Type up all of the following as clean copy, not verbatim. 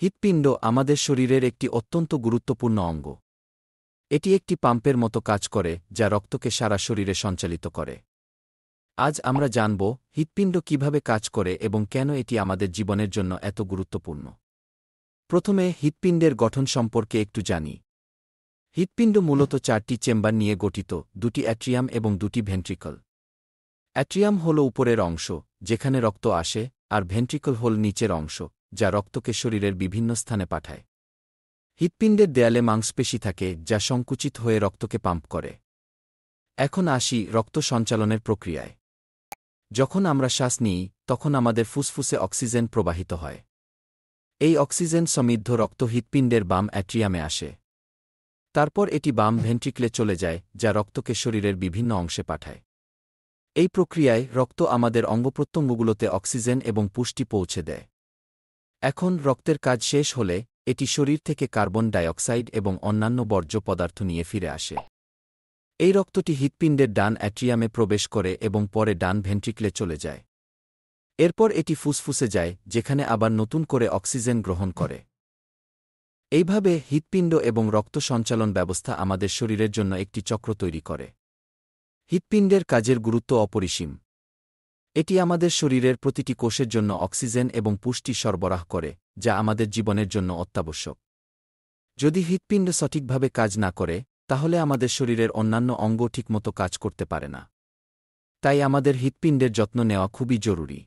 হৃৎপিণ্ড আমাদের শরীরের একটি অত্যন্ত গুরুত্বপূর্ণ অঙ্গ। এটি একটি পাম্পের মতো কাজ করে যা রক্তকে সারা শরীরে সঞ্চালিত করে। আজ আমরা জানব হৃৎপিণ্ড কিভাবে কাজ করে এবং কেন এটি আমাদের জীবনের জন্য এত গুরুত্বপূর্ণ। প্রথমে হৃৎপিণ্ডের গঠন সম্পর্কে একটু জানি। হৃৎপিণ্ড মূলত 4টি চেম্বার নিয়ে গঠিত, 2টি অ্যাট্রিয়াম এবং 2টি ভেন্ট্রিকল। অ্যাট্রিয়াম হল উপরের অংশ, যেখানে রক্ত আসে, আর ভেন্ট্রিকল হল নিচের অংশ, যা রক্তকে শরীরের বিভিন্ন স্থানে পাঠায়। হৃৎপিণ্ডের দেয়ালে মাংসপেশি থাকে যা সংকুচিত হয়ে রক্তকে পাম্প করে। এখন আসি রক্ত সঞ্চালনের প্রক্রিয়ায়। যখন আমরা শ্বাস নিই তখন আমাদের ফুসফুসে অক্সিজেন প্রবাহিত হয়। এই অক্সিজেন সমৃদ্ধ রক্ত হৃৎপিণ্ডের বাম অ্যাট্রিয়ামে আসে। তারপর এটি বাম ভেন্ট্রিকলে চলে যায়, যা রক্তকে শরীরের বিভিন্ন অংশে পাঠায়। এই প্রক্রিয়ায় রক্ত আমাদের অঙ্গপ্রত্যঙ্গগুলোতে অক্সিজেন এবং পুষ্টি পৌঁছে দেয়। এখন রক্তের কাজ শেষ হলে এটি শরীর থেকে কার্বন ডাইঅক্সাইড এবং অন্যান্য বর্জ্য পদার্থ নিয়ে ফিরে আসে। এই রক্তটি হৃৎপিণ্ডের ডান অ্যাট্রিয়ামে প্রবেশ করে এবং পরে ডান ভেন্ট্রিকলে চলে যায়। এরপর এটি ফুসফুসে যায়, যেখানে আবার নতুন করে অক্সিজেন গ্রহণ করে। এইভাবে হৃৎপিণ্ড এবং রক্ত সঞ্চালন ব্যবস্থা আমাদের শরীরের জন্য একটি চক্র তৈরি করে। হৃৎপিণ্ডের কাজের গুরুত্ব অপরিসীম। এটি আমাদের শরীরের প্রতিটি কোষের জন্য অক্সিজেন এবং পুষ্টি সরবরাহ করে, যা আমাদের জীবনের জন্য অত্যাবশ্যক। যদি হৃৎপিণ্ড সঠিকভাবে কাজ না করে, তাহলে আমাদের শরীরের অন্যান্য অঙ্গ ঠিকমতো কাজ করতে পারে না। তাই আমাদের হৃৎপিণ্ডের যত্ন নেওয়া খুবই জরুরি।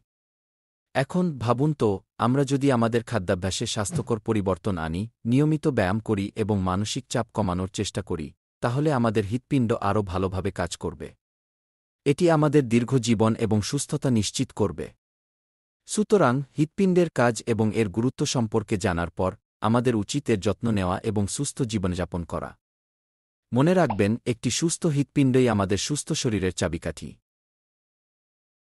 এখন ভাবুন তো, আমরা যদি আমাদের খাদ্যাভ্যাসে স্বাস্থ্যকর পরিবর্তন আনি, নিয়মিত ব্যায়াম করি এবং মানসিক চাপ কমানোর চেষ্টা করি, তাহলে আমাদের হৃৎপিণ্ড আরও ভালোভাবে কাজ করবে। এটি আমাদের দীর্ঘ জীবন এবং সুস্থতা নিশ্চিত করবে। সুতরাং হৃৎপিণ্ডের কাজ এবং এর গুরুত্ব সম্পর্কে জানার পর আমাদের উচিত এর যত্ন নেওয়া এবং সুস্থ জীবনযাপন করা। মনে রাখবেন, একটি সুস্থ হৃৎপিণ্ডই আমাদের সুস্থ শরীরের চাবিকাঠি।